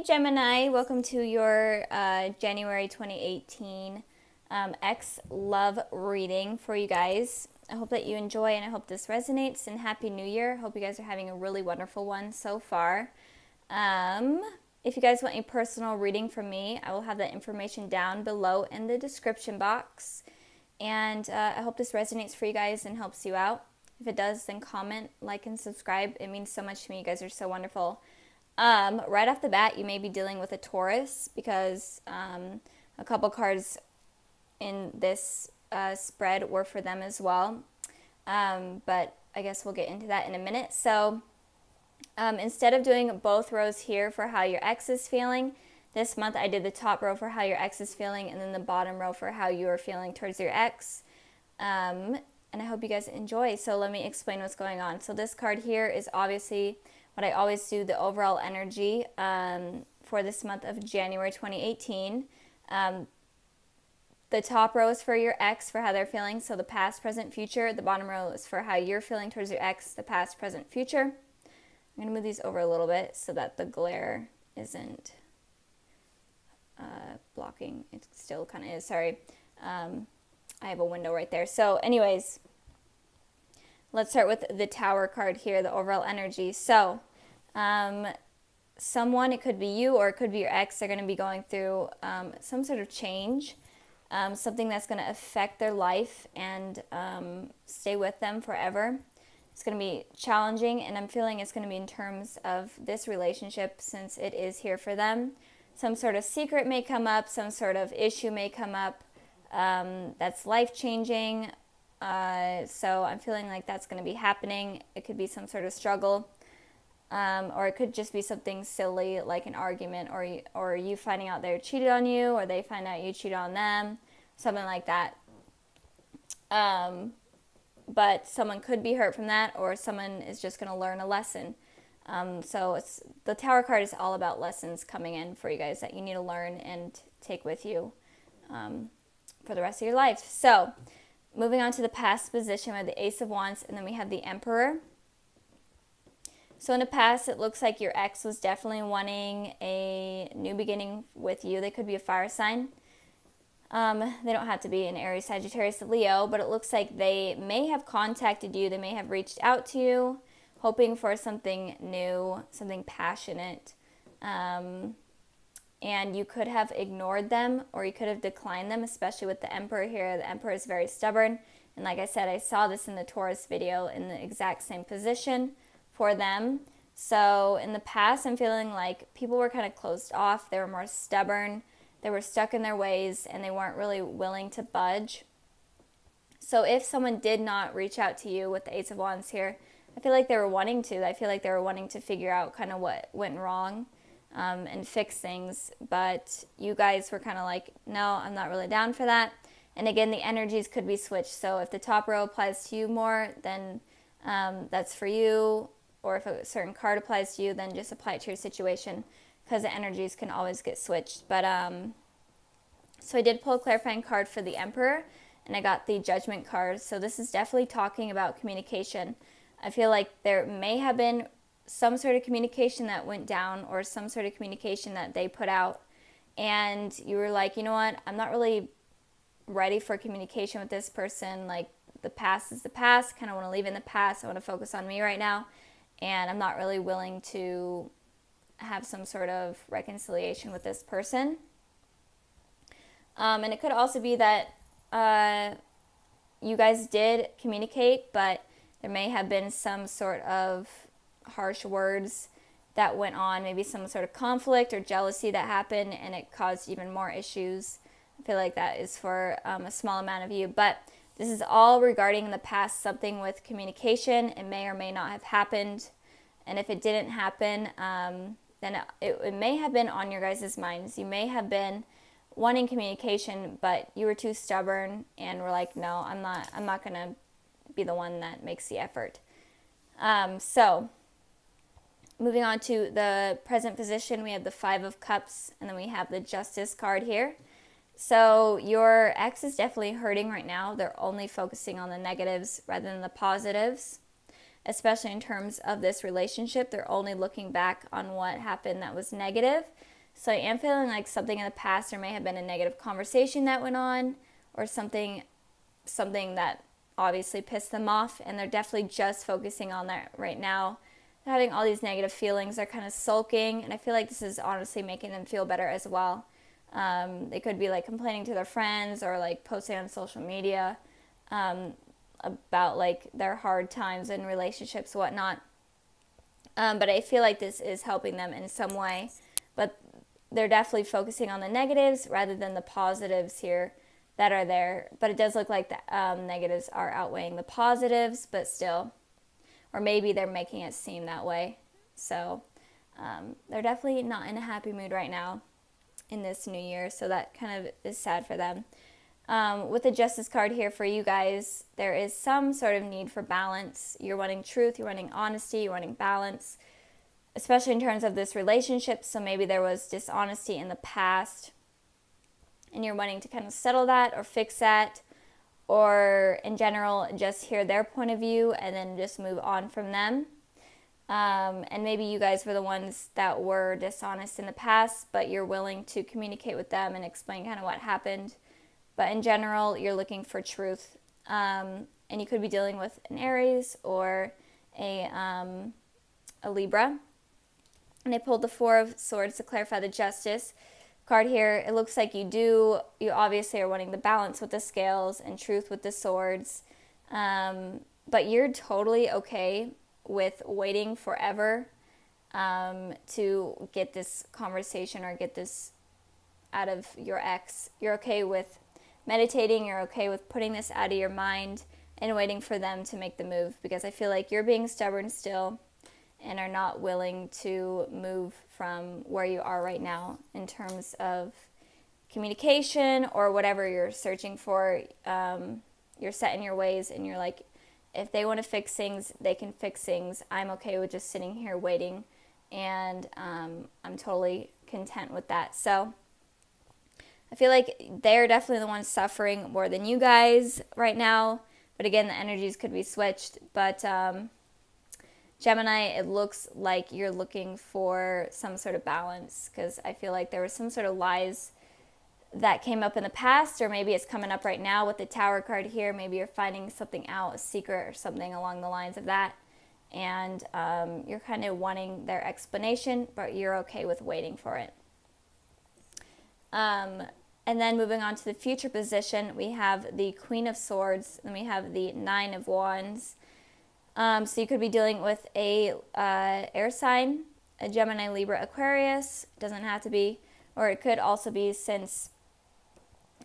Hey Gemini, welcome to your January 2018 X love reading for you guys. I hope that you enjoy and I hope this resonates, and Happy New Year. Hope you guys are having a really wonderful one so far. If you guys want a personal reading from me, I will have that information down below in the description box. And I hope this resonates for you guys and helps you out. If it does, then comment, like, and subscribe. It means so much to me. You guys are so wonderful. Right off the bat, you may be dealing with a Taurus because a couple cards in this spread were for them as well. But I guess we'll get into that in a minute. So instead of doing both rows here for how your ex is feeling, this month I did the top row for how your ex is feeling and then the bottom row for how you are feeling towards your ex. And I hope you guys enjoy. So let me explain what's going on. So this card here is obviously what I always do, the overall energy for this month of January 2018. The top row is for your ex, for how they're feeling, so the past, present, future. The bottom row is for how you're feeling towards your ex, the past, present, future. I'm going to move these over a little bit so that the glare isn't blocking. It still kind of is, sorry. I have a window right there. So anyways, let's start with the Tower card here, the overall energy. So someone, it could be you or it could be your ex, they're going to be going through some sort of change, something that's going to affect their life and stay with them forever. It's going to be challenging, and I'm feeling it's going to be in terms of this relationship since it is here for them. Some sort of secret may come up, some sort of issue may come up that's life-changing. So I'm feeling like that's going to be happening. It could be some sort of struggle, or it could just be something silly like an argument, or you finding out they cheated on you, or they find out you cheated on them, something like that. But someone could be hurt from that, or someone is just going to learn a lesson. So the Tower card is all about lessons coming in for you guys that you need to learn and take with you for the rest of your life. So moving on to the past position, we have the Ace of Wands, and then we have the Emperor. So in the past, it looks like your ex was definitely wanting a new beginning with you. They could be a fire sign. They don't have to be an Aries, Sagittarius, Leo, but it looks like they may have contacted you. They may have reached out to you, hoping for something new, something passionate. And you could have ignored them, or you could have declined them, especially with the Emperor here. The Emperor is very stubborn. And like I said, I saw this in the Taurus video in the exact same position for them. So in the past, I'm feeling like people were kind of closed off. They were more stubborn. They were stuck in their ways, and they weren't really willing to budge. So if someone did not reach out to you with the Ace of Wands here, I feel like they were wanting to. I feel like they were wanting to figure out kind of what went wrong and fix things. But you guys were kind of like, no, I'm not really down for that. And again, the energies could be switched. So if the top row applies to you more, then that's for you. Or if a certain card applies to you, then just apply it to your situation, because the energies can always get switched. But so I did pull a clarifying card for the Emperor, and I got the Judgment card. So this is definitely talking about communication. I feel like there may have been some sort of communication that went down, or some sort of communication that they put out, and you were like, you know what, I'm not really ready for communication with this person. Like, the past is the past. Kind of want to leave it in the past. I want to focus on me right now, and I'm not really willing to have some sort of reconciliation with this person. And it could also be that you guys did communicate, but there may have been some sort of harsh words that went on, maybe some sort of conflict or jealousy that happened, and it caused even more issues. I feel like that is for a small amount of you, but this is all regarding the past, something with communication. It may or may not have happened, and if it didn't happen, then it may have been on your guys' minds. You may have been wanting communication, but you were too stubborn and were like, no, I'm not going to be the one that makes the effort. So moving on to the present position, we have the Five of Cups, and then we have the Justice card here. So your ex is definitely hurting right now. They're only focusing on the negatives rather than the positives. especially in terms of this relationship. They're only looking back on what happened that was negative. So I am feeling like something in the past, there may have been a negative conversation that went on, or something that obviously pissed them off, and they're definitely just focusing on that right now. They're having all these negative feelings. They're kind of sulking, and I feel like this is honestly making them feel better as well. They could be like complaining to their friends or like posting on social media about like their hard times in relationships, whatnot. But I feel like this is helping them in some way. But they're definitely focusing on the negatives rather than the positives here that are there. But it does look like the negatives are outweighing the positives, but still. Or maybe they're making it seem that way. So they're definitely not in a happy mood right now in this new year. So that kind of is sad for them. With the Justice card here for you guys, there is some sort of need for balance. You're wanting truth, you're wanting honesty, you're wanting balance, especially in terms of this relationship. So maybe there was dishonesty in the past, and you're wanting to kind of settle that or fix that, or in general, just hear their point of view and then just move on from them. And maybe you guys were the ones that were dishonest in the past, but you're willing to communicate with them and explain kind of what happened. But in general, you're looking for truth. And you could be dealing with an Aries or a Libra. And I pulled the Four of Swords to clarify the Justice card here. It looks like you obviously are wanting the balance with the scales and truth with the swords. But you're totally okay with waiting forever to get this conversation or get this out of your ex. You're okay with meditating, you're okay with putting this out of your mind and waiting for them to make the move, because I feel like you're being stubborn still and are not willing to move from where you are right now in terms of communication or whatever you're searching for. You're set in your ways and you're like, if they want to fix things, they can fix things. I'm okay with just sitting here waiting, and I'm totally content with that. So I feel like they're definitely the ones suffering more than you guys right now. But again, the energies could be switched. But Gemini, it looks like you're looking for some sort of balance, because I feel like there was some sort of lies that came up in the past, or maybe it's coming up right now with the Tower card here. Maybe you're finding something out, a secret or something along the lines of that. And you're kind of wanting their explanation, but you're okay with waiting for it. And then moving on to the future position, we have the Queen of Swords, and we have the Nine of Wands. So you could be dealing with a air sign, a Gemini, Libra, Aquarius. Doesn't have to be. Or it could also be, since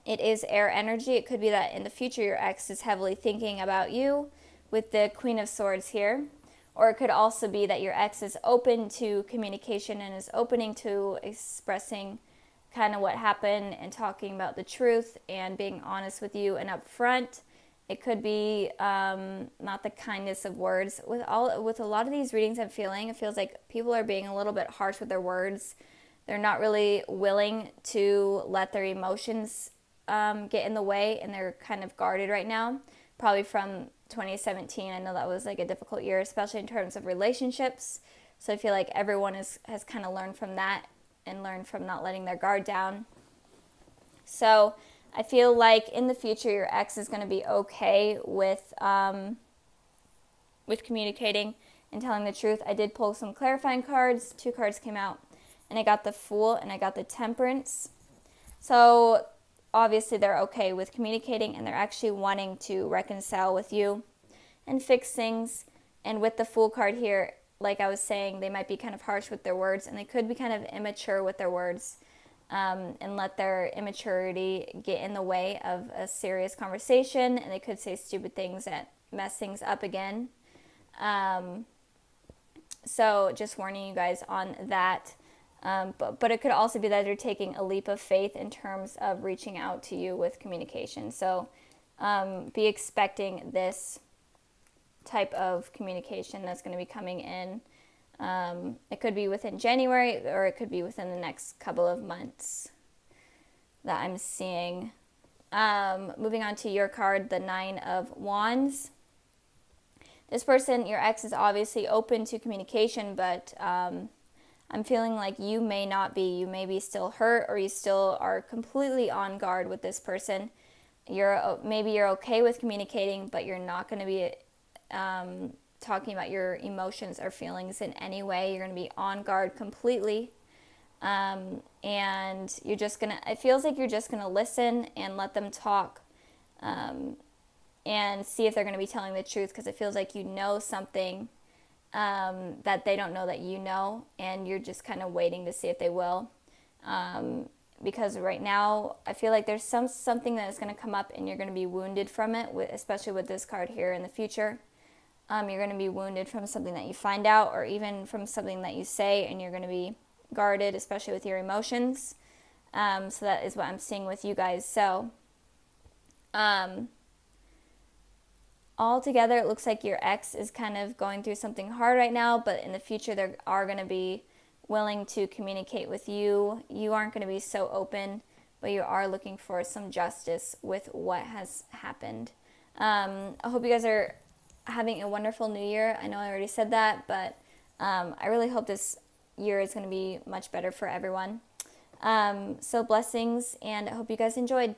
it is air energy, it could be that in the future your ex is heavily thinking about you with the Queen of Swords here. Or it could also be that your ex is open to communication and is opening to expressing kind of what happened and talking about the truth and being honest with you and upfront. It could be not the kindness of words. With a lot of these readings I'm feeling, it feels like people are being a little bit harsh with their words. They're not really willing to let their emotions get in the way, and they're kind of guarded right now. Probably from 2017. I know that was like a difficult year, especially in terms of relationships. So I feel like everyone has kind of learned from that and learned from not letting their guard down. So I feel like in the future your ex is going to be okay with communicating and telling the truth. I did pull some clarifying cards. 2 cards came out, and I got the Fool and I got the Temperance. So obviously they're okay with communicating, and they're actually wanting to reconcile with you and fix things. And with the Fool card here, like I was saying, they might be kind of harsh with their words, and they could be kind of immature with their words, and let their immaturity get in the way of a serious conversation, and they could say stupid things that mess things up again. So just warning you guys on that. But it could also be that they're taking a leap of faith in terms of reaching out to you with communication. So be expecting this type of communication that's going to be coming in. It could be within January, or it could be within the next couple of months that I'm seeing. Moving on to your card, the Nine of Wands. This person, your ex, is obviously open to communication, but I'm feeling like you may not be. You may be still hurt, or you still are completely on guard with this person. Maybe you're okay with communicating, but you're not going to be talking about your emotions or feelings in any way. You're going to be on guard completely. And you're just going to, it feels like you're just going to listen and let them talk, and see if they're going to be telling the truth, because it feels like you know something that they don't know that you know, and you're just kind of waiting to see if they will. Because right now, I feel like there's something that is going to come up, and you're going to be wounded from it, especially with this card here in the future. You're going to be wounded from something that you find out, or even from something that you say, and you're going to be guarded, especially with your emotions. So that is what I'm seeing with you guys. So, altogether, it looks like your ex is kind of going through something hard right now, but in the future, they are going to be willing to communicate with you. You aren't going to be so open, but you are looking for some justice with what has happened. I hope you guys are having a wonderful new year. I know I already said that, but I really hope this year is going to be much better for everyone. So blessings, and I hope you guys enjoyed.